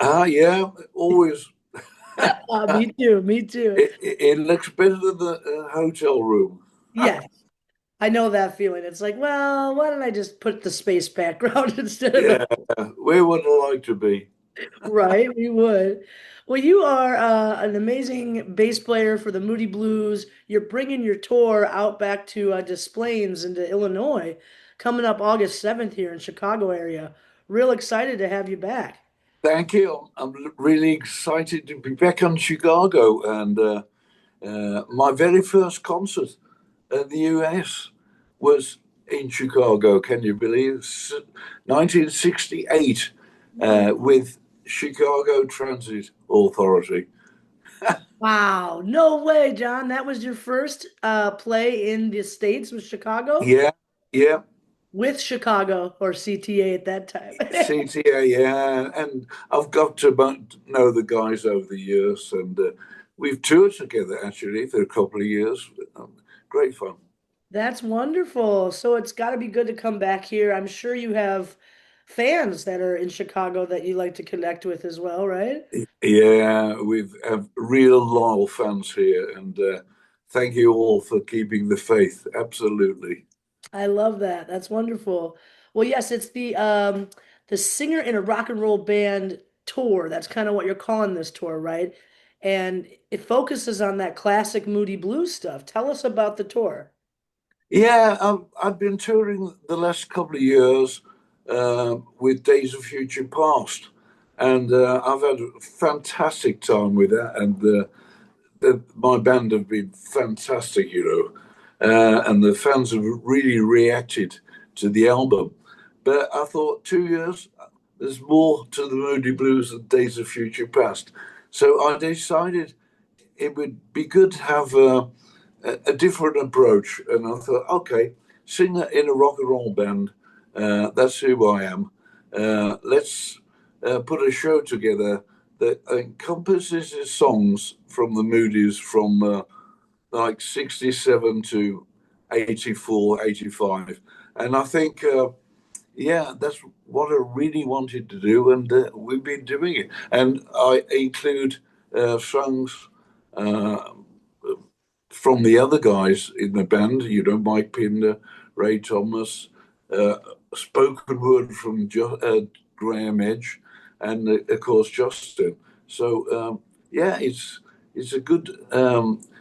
Yeah, always. Me too. Me too. It looks better than the hotel room. Yes, I know that feeling. It's like, well, why don't I just put the space background instead of the Yeah, where would I like to be? right? We would. Well, you are an amazing bass player for the Moody Blues. You're bringing your tour out back to Des Plaines into Illinois, coming up August 7th here in Chicago area. Real excited to have you back. Thank you. I'm really excited to be back in Chicago, and my very first concert in the US was in Chicago. Can you believe? 1968 with Chicago Transit Authority. Wow, no way, John. That was your first play in the States with Chicago? Yeah, yeah. With Chicago or CTA at that time. CTA, yeah, and I've got to know the guys over the years, and we've toured together actually for a couple of years. Great fun. That's wonderful. So it's got to be good to come back here. I'm sure you have fans that are in Chicago that you like to connect with as well, right? Yeah, we've have real loyal fans here, and thank you all for keeping the faith. Absolutely. I love that. That's wonderful. Well, yes, it's the singer in a rock and roll band tour. That's kind of what you're calling this tour, right? And it focuses on that classic Moody Blues stuff. Tell us about the tour. Yeah, I've been touring the last couple of years with Days of Future Past, and I've had a fantastic time with that. And my band have been fantastic, and the fans have really reacted to the album. But I thought 2 years, there's more to the Moody Blues than Days of Future Past. So I decided it would be good to have a different approach. And I thought, okay, singer in a rock and roll band, that's who I am. Let's put a show together that encompasses his songs from the Moody's from like 67 to 84, 85. And I think, yeah, that's what I really wanted to do. And we've been doing it. And I include songs uh, from the other guys in the band, Mike Pinder, Ray Thomas, uh, spoken word from Graham Edge, and of course Justin. So yeah, it's a good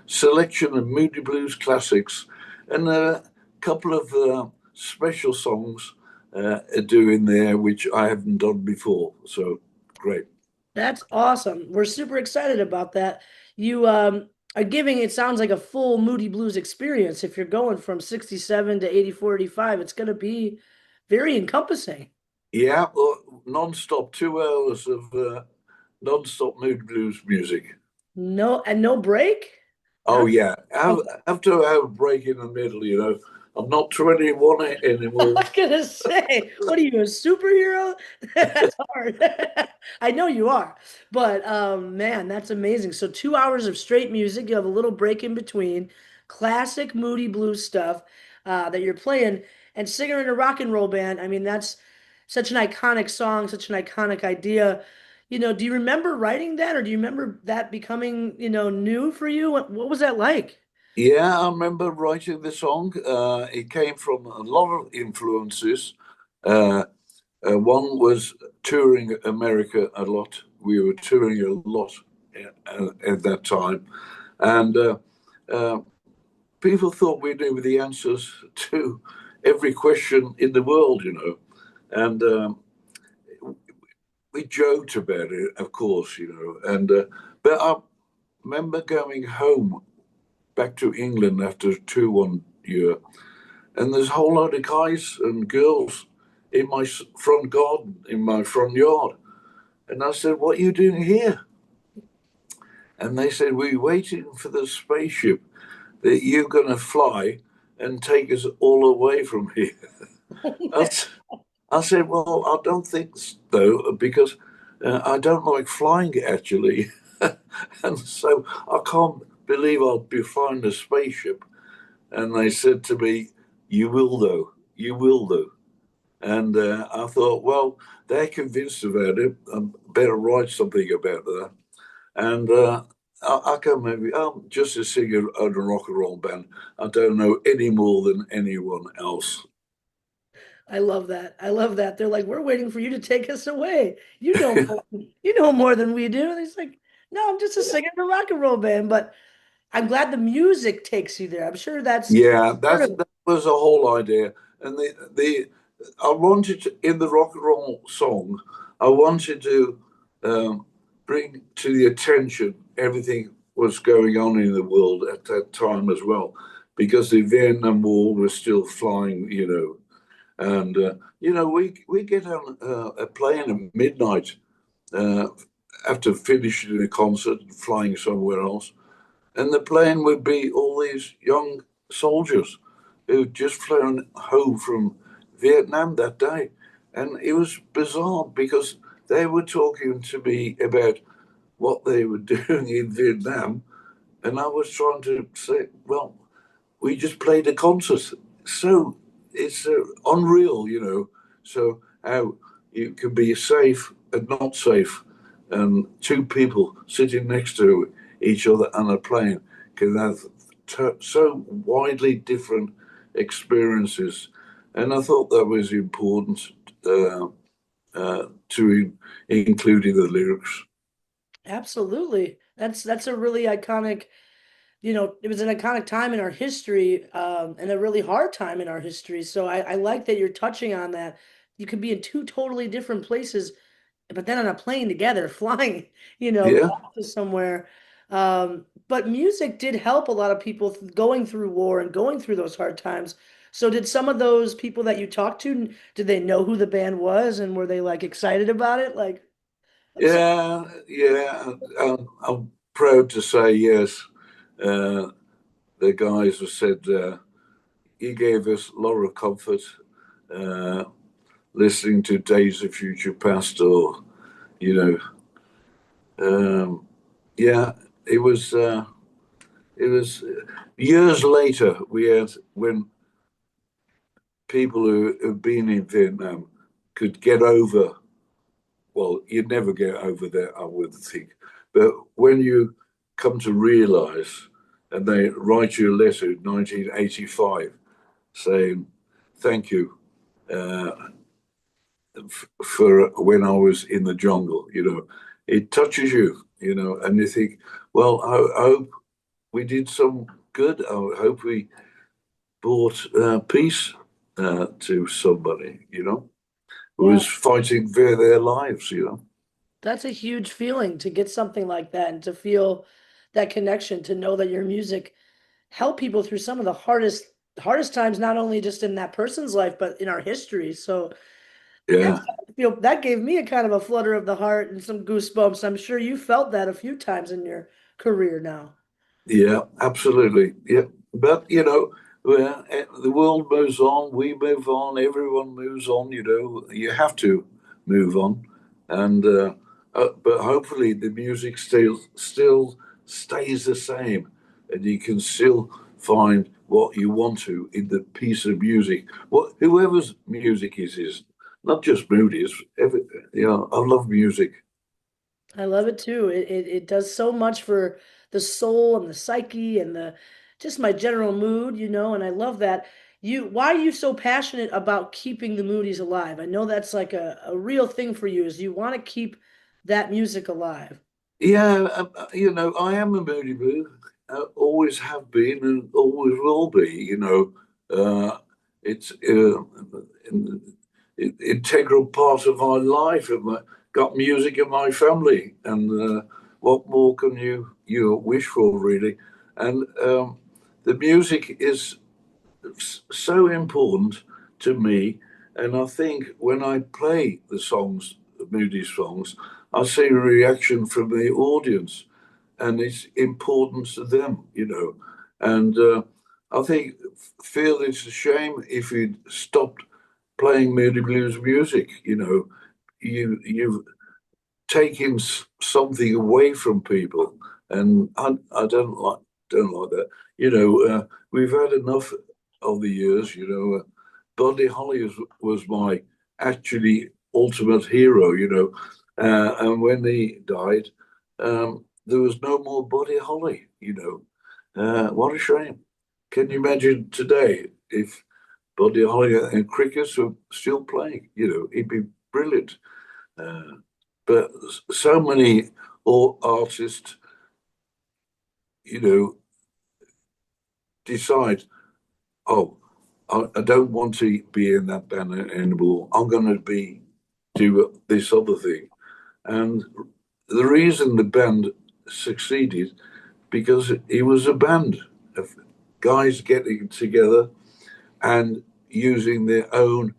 selection of Moody Blues classics, and a couple of special songs doing there which I haven't done before. So great. That's awesome. We're super excited about that. You are giving it sounds like a full Moody Blues experience. If you're going from 67 to 84, 85, it's going to be very encompassing. Yeah, well, non-stop 2 hours of non-stop Moody Blues music. No, and no break? Oh How, yeah, have to have a break in the middle. I'm not 21 I anymore. was gonna say, what are you, a superhero? That's hard. I know you are, but man, that's amazing. So 2 hours of straight music, you have a little break in between, classic Moody Blues stuff that you're playing, and singer in a rock and roll band. I mean, that's such an iconic song, such an iconic idea. Do you remember writing that, or do you remember that becoming, new for you? What was that like? Yeah, I remember writing the song. It came from a lot of influences. Uh, one was touring America a lot. We were touring a lot at that time, and uh, people thought we knew the answers to every question in the world. And we joked about it, of course. And but I remember going home back to England after 2 1 year, and there's a whole lot of guys and girls in my front garden, in my front yard. And I said, "What are you doing here?" And they said, "We're waiting for the spaceship that you're going to fly and take us all away from here." I, I said, "Well, I don't think so, because I don't like flying actually." And so I can't believe I'll be flying a spaceship. And they said to me, "You will, though. You will, though." And I thought, well, they're convinced about it. I better write something about that. And I can maybe, I'm just a singer in a rock and roll band. I don't know any more than anyone else. I love that. I love that. They're like, we're waiting for you to take us away. You know more than we do. And he's like, no, I'm just a singer in a rock and roll band, but I'm glad the music takes you there. I'm sure that's Yeah, part of it. that was the whole idea. And the I wanted to, in the rock and roll song, I wanted to bring to the attention everything was going on in the world at that time as well, because the Vietnam War was still flying, and we get on a plane at midnight uh, after finishing a concert, flying somewhere else, and the plane would be all these young soldiers who'd just flown home from Vietnam that day. And it was bizarre because they were talking to me about what they were doing in Vietnam. And I was trying to say, well, we just played a concert. So it's unreal, So how you can be safe and not safe, and two people sitting next to each other on a plane can have so widely different experiences. And I thought that was important to include in the lyrics. Absolutely. That's a really iconic, it was an iconic time in our history, and a really hard time in our history. So I like that you're touching on that. You could be in two totally different places, but then on a plane together, flying, Yeah. off to somewhere. But music did help a lot of people going through war and going through those hard times. So did some of those people that you talked to, did they know who the band was and were they like excited about it? Like, so Yeah, yeah. I'm proud to say yes. The guys have said he gave us a lot of comfort uh, listening to Days of Future Past, or you know, yeah. It was years later we had when people who have been in Vietnam could get over. Well, you'd never get over that, I would think. But when you come to realize, and they write you a letter in 1985 saying, thank you uh, for when I was in the jungle, it touches you, and you think, well, I hope we did some good. I hope we brought peace to somebody, who yeah, was fighting for their lives. that's a huge feeling to get something like that and to feel that connection, to know that your music helped people through some of the hardest times, not only just in that person's life, but in our history. So Yeah. that gave me a kind of a flutter of the heart and some goosebumps. I'm sure you felt that a few times in your career now. Yeah, absolutely. Yeah, but well, the world moves on. We move on. Everyone moves on. You have to move on, and but hopefully the music still stays the same, and you can still find what you want to in the piece of music. What whoever's music is not just Moody's. I love music. I love it too. It does so much for the soul and the psyche and the just my general mood, and I love that. Why are you so passionate about keeping the Moodies alive? I know that's like a real thing for you, is you want to keep that music alive. Yeah, I am a Moody Blue. Always have been and always will be. It's an integral part of my life. Got music in my family, and what more can you wish for, really? And the music is so important to me. And I think when I play the songs, Moody songs, I see a reaction from the audience, and it's important to them. And I think feel it's a shame if you stopped playing Moody Blues music. You've taken something away from people, and I don't like that. We've had enough of the years. Buddy Holly was my actually ultimate hero, you know. And when he died, there was no more Buddy Holly, you know. What a shame. Can you imagine today if Buddy Holly and Crickets were still playing? You know, he'd be brilliant. But so many artists, you know, decide, oh, I don't want to be in that band anymore. I'm going to do this other thing. And the reason the band succeeded, because it was a band of guys getting together and using their own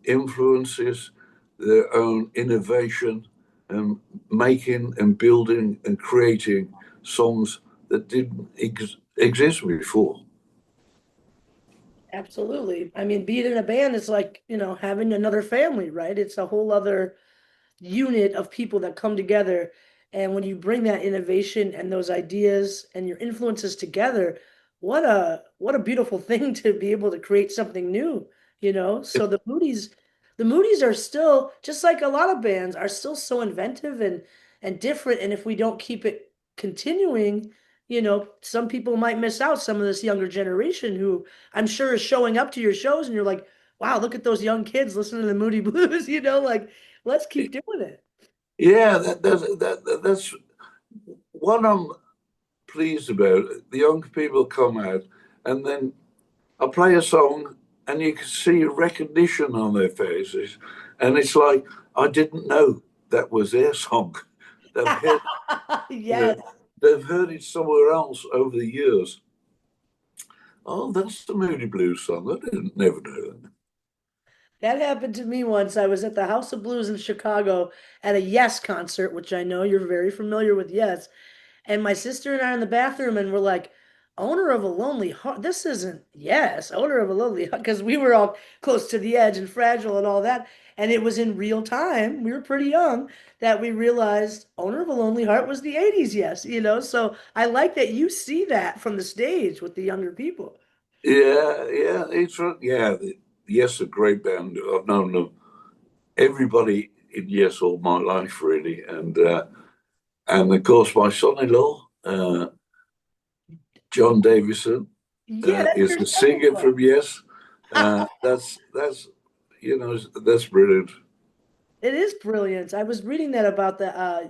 influences, their own innovation, and making and building and creating songs that didn't exist before. Absolutely. I mean, being in a band is like, having another family, right? It's a whole other unit of people that come together. And when you bring that innovation and those ideas and your influences together, what a beautiful thing to be able to create something new, So the Moody's are still, just like a lot of bands, are still so inventive and different. And if we don't keep it continuing, some people might miss out, some of this younger generation who I'm sure is showing up to your shows and you're like, wow, look at those young kids listening to the Moody Blues, like let's keep doing it. Yeah, that's what I'm pleased about. The young people come out, and then I play a song, and you can see recognition on their faces, and it's like I didn't know that was their song. They've heard, Yes. they've heard it somewhere else over the years. Oh, that's the Moody Blues song. I didn't never know that. That happened to me once. I was at the House of Blues in Chicago at a Yes concert, which I know you're very familiar with Yes. And my sister and I are in the bathroom and we're like, owner of a lonely heart. This isn't Yes, owner of a lonely heart. Because we were all close to the edge and fragile and all that. And it was in real time. We were pretty young that we realized owner of a lonely heart was the 80s Yes, So I like that you see that from the stage with the younger people. Yeah, it's right. Yeah, Yes, a great band. I've known them, everybody in Yes all my life, really, and of course my son-in-law, John Davison, Yeah, that's is your the second singer one. from Yes. That's that's brilliant. It is brilliant. I was reading that about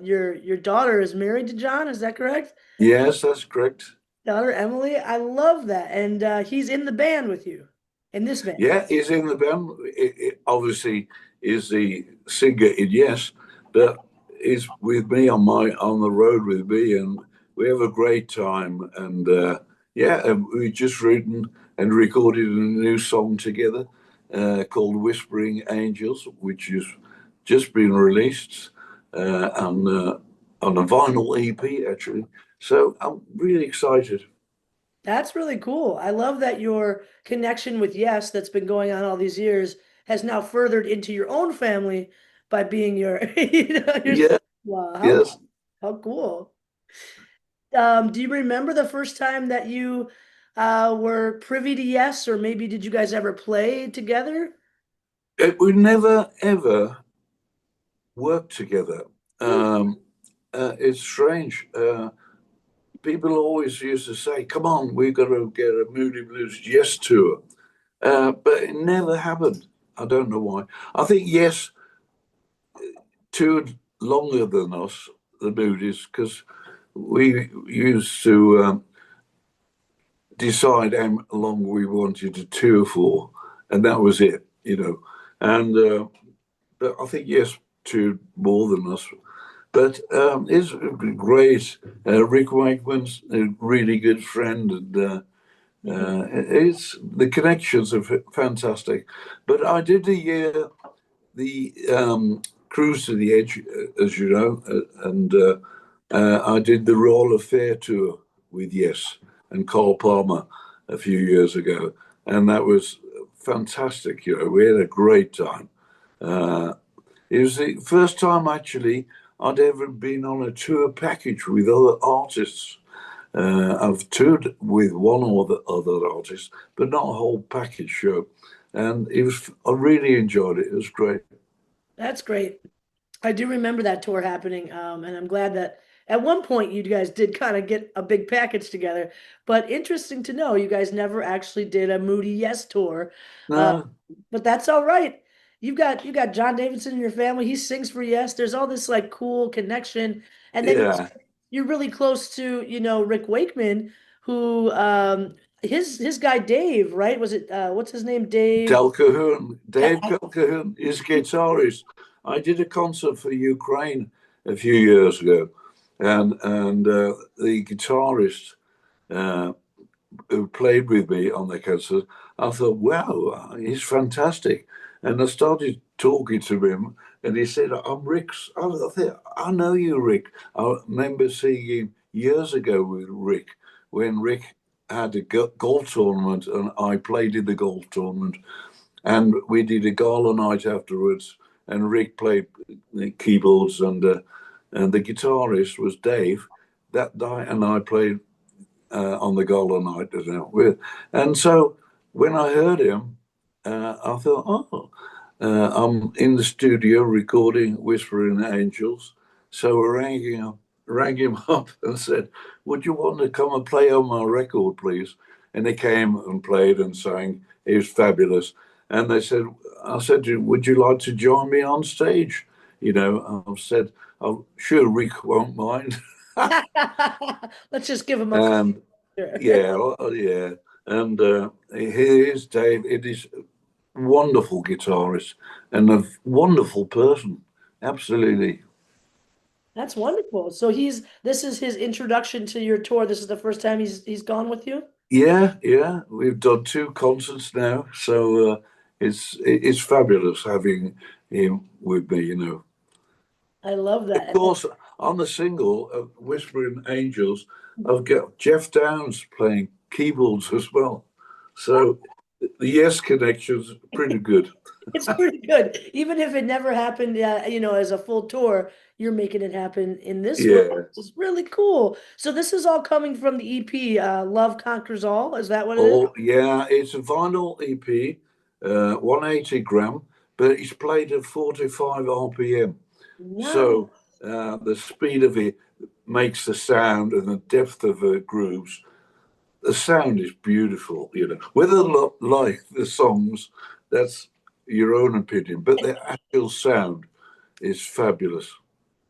your daughter is married to John, is that correct? Yes, that's correct. Daughter Emily. I love that. And he's in the band with you in this band. Yeah, he's in the band. Obviously, is the singer in Yes, but he's with me on the road with me, and we have a great time. And yeah, and we just written and recorded a new song together called "Whispering Angels," which has just been released on a vinyl EP, actually. So I'm really excited. That's really cool. I love that your connection with Yes, that's been going on all these years, has now furthered into your own family by being your, your Yeah, wow, yes. how cool. Do you remember the first time that you were privy to Yes, or maybe did you guys ever play together? We never ever worked together. Hmm. It's strange. People always used to say, "Come on, we've got to get a Moody Blues Yes tour," but it never happened. I don't know why. I think Yes toured longer than us, the Moody's, because we used to decide how long we wanted to tour for, and that was it, you know. And but I think Yes toured more than us. But it's great. Rick Wakeman's a really good friend, and it's the connections are fantastic. But I did the cruise to the edge, as you know, and I did the Royal Affair tour with Yes and Carl Palmer a few years ago, and that was fantastic. You know, we had a great time. It was the first time actually I'd ever been on a tour package with other artists. I've toured with one or the other artist, but not a whole package show. and I really enjoyed it. It was great. That's great. I do remember that tour happening, and I'm glad that at one point you guys did kind of get a big package together. But interesting to know, you guys never actually did a Moody Yes tour, uh, No, but that's all right. You got John Davidson in your family. He sings for Yes. There's all this like cool connection, and then yeah, you're really close to Rick Wakeman, who his guy Dave, right? Was it what's his name? Dave. Del Cahoon, Dave Cahoon is guitarist. I did a concert for Ukraine a few years ago, and the guitarist uh, who played with me on the concert, I thought, wow, he's fantastic. And I started talking to him, and he said, I'm Rick's. I know you, Rick. I remember seeing him years ago with Rick when Rick had a golf tournament, and I played in the golf tournament. And we did a gala night afterwards, and Rick played the keyboards, and the guitarist was Dave that night, and I played on the gala night as well. And so when I heard him, I thought, oh, I'm in the studio recording Whispering Angels. So I rang him up and said, would you want to come and play on my record, please? And he came and played and sang. It was fabulous. And I said, would you like to join me on stage? I said, oh, sure, Rick won't mind. Let's just give him a call. And yeah, yeah. And here is Dave. It is a wonderful guitarist and a wonderful person. Absolutely. That's wonderful. So this is his introduction to your tour. This is the first time he's gone with you? Yeah, yeah. We've done 2 concerts now, so it's fabulous having him with me. I love Of that. course, on the single of Whispering Angels, I've got Jeff Downs playing keyboards as well. So the Yes connection's pretty good. It's pretty good. Even if it never happened, as a full tour, you're making it happen in this one. Yeah. It's really cool. So this is all coming from the EP, Love Conquers All. Is that what it is? Oh, yeah, it's a vinyl EP, 180 gram, but it's played at 45 RPM. Nice. So the speed of it makes the sound and the depth of the grooves. The sound is beautiful. Whether like the songs, that's your own opinion, but the actual sound is fabulous.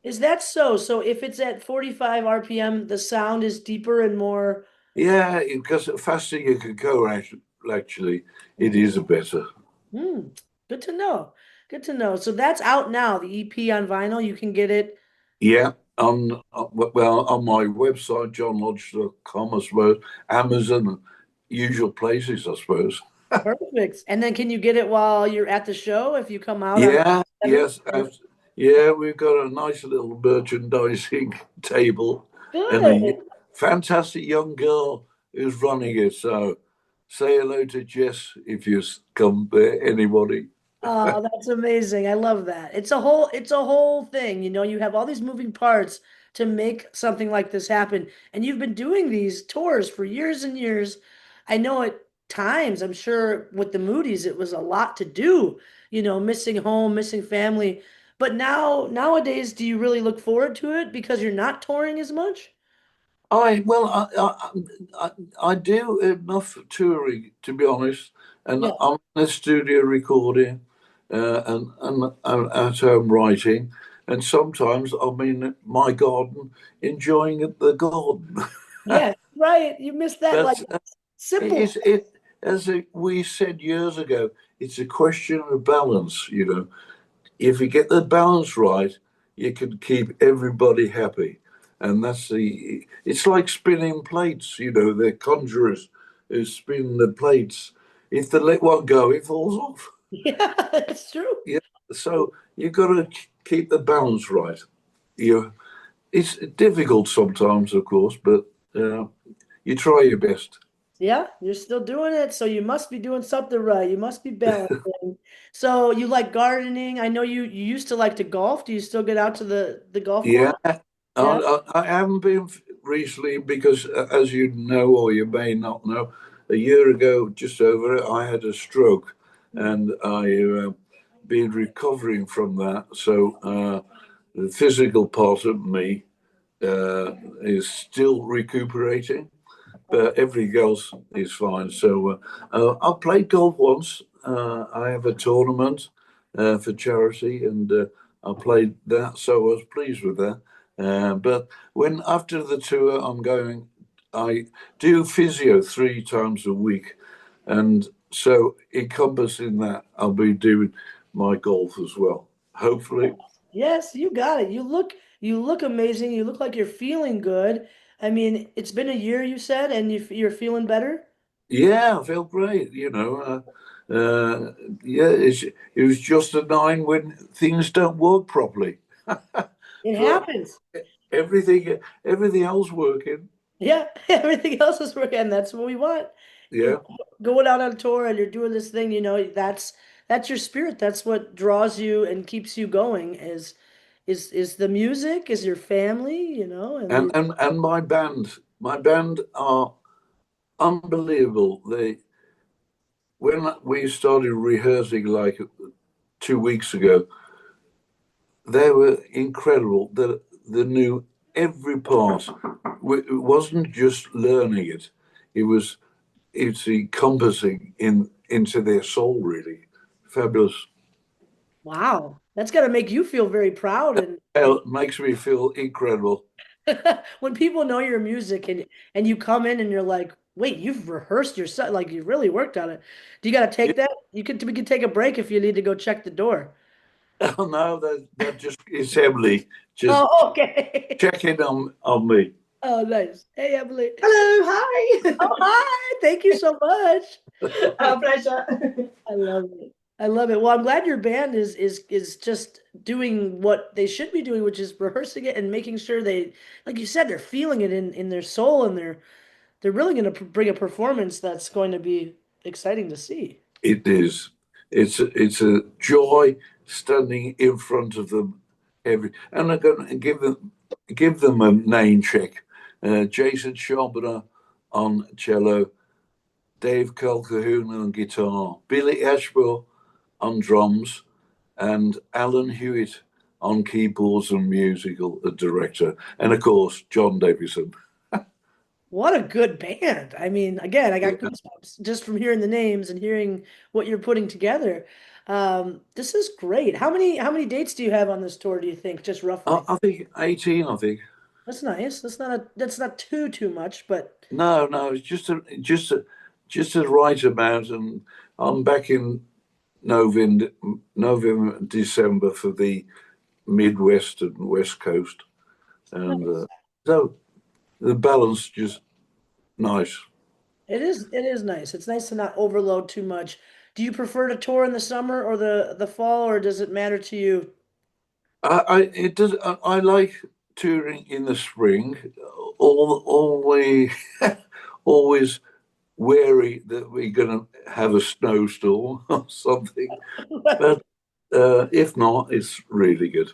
Is that so? So if it's at 45 RPM, the sound is deeper and more. Yeah, because the faster you can go, actually, it is a better. Hmm, good to know. Good to know. So that's out now, the EP on vinyl. You can get it. Yeah, on my website, johnlodge.com, I suppose, Amazon, usual places, I suppose. Perfect. And then can you get it while you're at the show if you come out on Yeah, yes, 7th? yeah, we've got a nice little merchandising table and Good. a fantastic young girl who's running it. So say hello to Jess if you come there, anybody. Oh, that's amazing. I love that. It's a whole thing. You have all these moving parts to make something like this happen. And you've been doing these tours for years and years. I know at times, I'm sure with the Moody's, it was a lot to do, missing home, missing family. But nowadays, do you really look forward to it because you're not touring as much? I do enough touring, to be honest, and Yeah. I'm in the studio recording, and I'm at home writing, and sometimes I'm in my garden enjoying the garden. Yeah, right. You missed that. Like But simple. as we said years ago, it's a question of balance. If you get the balance right, you can keep everybody happy. And it's like spinning plates. The conjurers who spin the plates. If they let one go, it falls off. Yeah, it's true. Yeah. So you've got to keep the balance right. It's difficult sometimes, of course, but you try your best. Yeah, you're still doing it, so you must be doing something right. You must be balancing. So you like gardening. I know you used to like to golf. Do you still get out to the golf Yeah, course? Yeah. I haven't been recently because, as you know, or you may not know, a year ago, just over, I had a stroke, and I've been recovering from that. So the physical part of me is still recuperating, but everything else is fine. So I played golf once. I have a tournament for charity, and I played that, so I was pleased with that. But when after the tour, I do physio 3 times a week, and so encompassing that, I'll be doing my golf as well. Hopefully, Yes, you got it. You look amazing. You look like you're feeling good. I mean, it's been a year, you said, and you're feeling better. yeah, I feel great. Yeah, it was just a 9 when things don't work properly. It But happens. everything else working. Yeah, everything else is working, and that's what we want. You Yeah, going out on tour and you're doing this thing, that's your spirit. That's what draws you and keeps you going is the music, is your family, and and my band are unbelievable. They When we started rehearsing like 2 weeks ago, they were incredible. They knew every part. It wasn't just learning it; it was it's encompassing into their soul. Really, fabulous. wow, that's got to make you feel very proud and It makes me feel incredible. when people know your music and you come in and you're like, wait, you've rehearsed your set, like you really worked on it. Do you got to Yeah. take that? We can take a break if you need to go check the door. Oh no, that just it's Emily just Oh, okay. checking on me. Oh, nice. Hey, Emily. Hello, hi. Oh, hi. Thank you so much. Our pleasure. I love it. I love it. Well, I'm glad your band is just doing what they should be doing, which is rehearsing it and making sure they, like you said, they're feeling it in their soul and they're really going to bring a performance that's going to be exciting to see. It is. It's a joy standing in front of them and I'm going to give them a name check. Jason Charbonneau on cello, Dave Calcahoon on guitar, Billy Ashmore on drums, and Alan Hewitt on keyboards and musical director, and of course John Davison. What a good band. I mean, again, I got Yeah. goosebumps just from hearing the names and hearing what you're putting together. This is great. How many dates do you have on this tour, do you think, just I, roughly? I think 18. I think That's nice. That's not too much, but no, it's just a right amount, and I'm back in November, December for the Midwest and West Coast, and nice. so the balance just nice. It is nice. It's nice to not overload too much. Do you prefer to tour in the summer or the fall, or does it matter to you? It does. I like touring in the spring. Always, always wary that we're going to have a snowstorm or something. But if not, it's really good.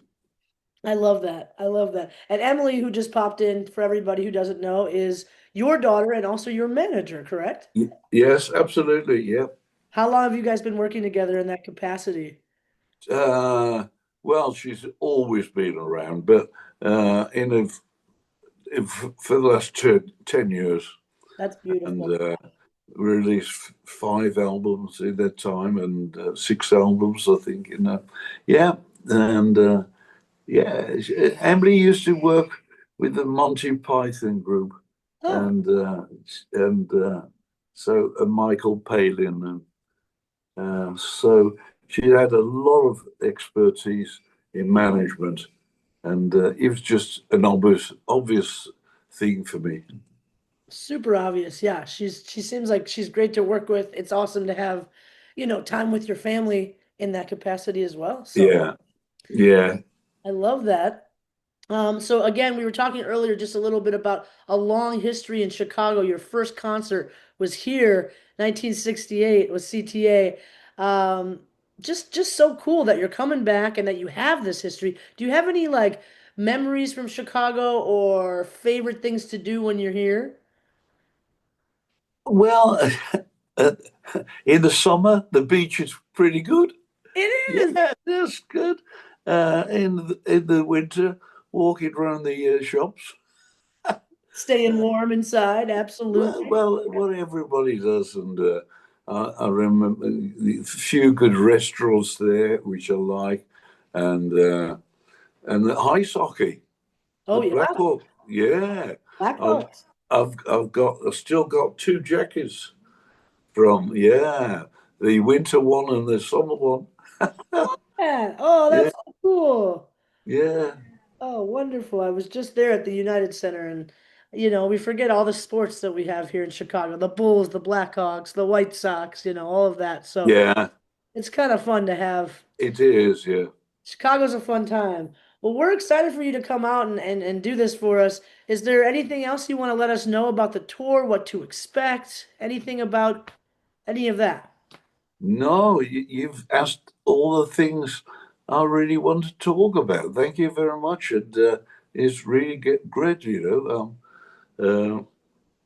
I love that. I love that. And Emily, who just popped in, for everybody who doesn't know, is your daughter and also your manager, correct? Yes, absolutely. Yeah. How long have you guys been working together in that capacity? Uh, well, she's always been around, but for the last 10 years, That's and beautiful. released 5 albums in that time and 6 albums, I think. Yeah, and yeah, Emily used to work with the Monty Python group, Oh, and so Michael Palin, and so she had a lot of expertise in management, and it was just an obvious thing for me. super obvious. Yeah, she seems like she's great to work with. It's awesome to have, time with your family in that capacity as well. So Yeah, yeah. I love that. So again, we were talking earlier just a little bit about a long history in Chicago. Your first concert was here, 1968, with CTA. Um, just so cool that you're coming back and that you have this history. Do you have any like memories from Chicago or favorite things to do when you're here? Well, Uh, in the summer, the beach is pretty good. It is. Yeah, that's good. In the winter, walking around the shops. Staying warm inside, absolutely. What everybody does, and I remember the few good restaurants there, which I like, and the ice hockey, the Oh yeah, Blackhawk. Yeah, I've Blackhawks. I've still got two jackets from the winter one and the summer one. Yeah. Oh, Yeah, that's so cool. yeah, Oh, wonderful. I was just there at the United Center, and we forget all the sports that we have here in Chicago, the Bulls, the Blackhawks, the White Sox, all of that. So yeah. it's kind of fun to have. It is. Yeah. Chicago's a fun time. Well, we're excited for you to come out and do this for us. Is there anything else you want to let us know about the tour, what to expect, anything about any of that? No, you've asked all the things I really want to talk about. Thank you very much. And it's really great,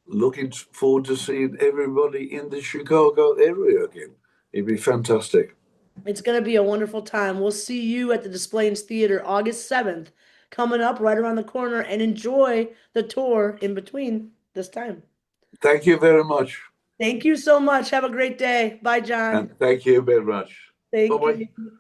looking forward to seeing everybody in the Chicago area again. It'd be fantastic. It's going to be a wonderful time. We'll see you at the Displays Theater August 7th, coming up right around the corner, and enjoy the tour in between this time. Thank you very much. Thank you so much. Have a great day. Bye, John. And thank you very much. Thank Bye-bye. you.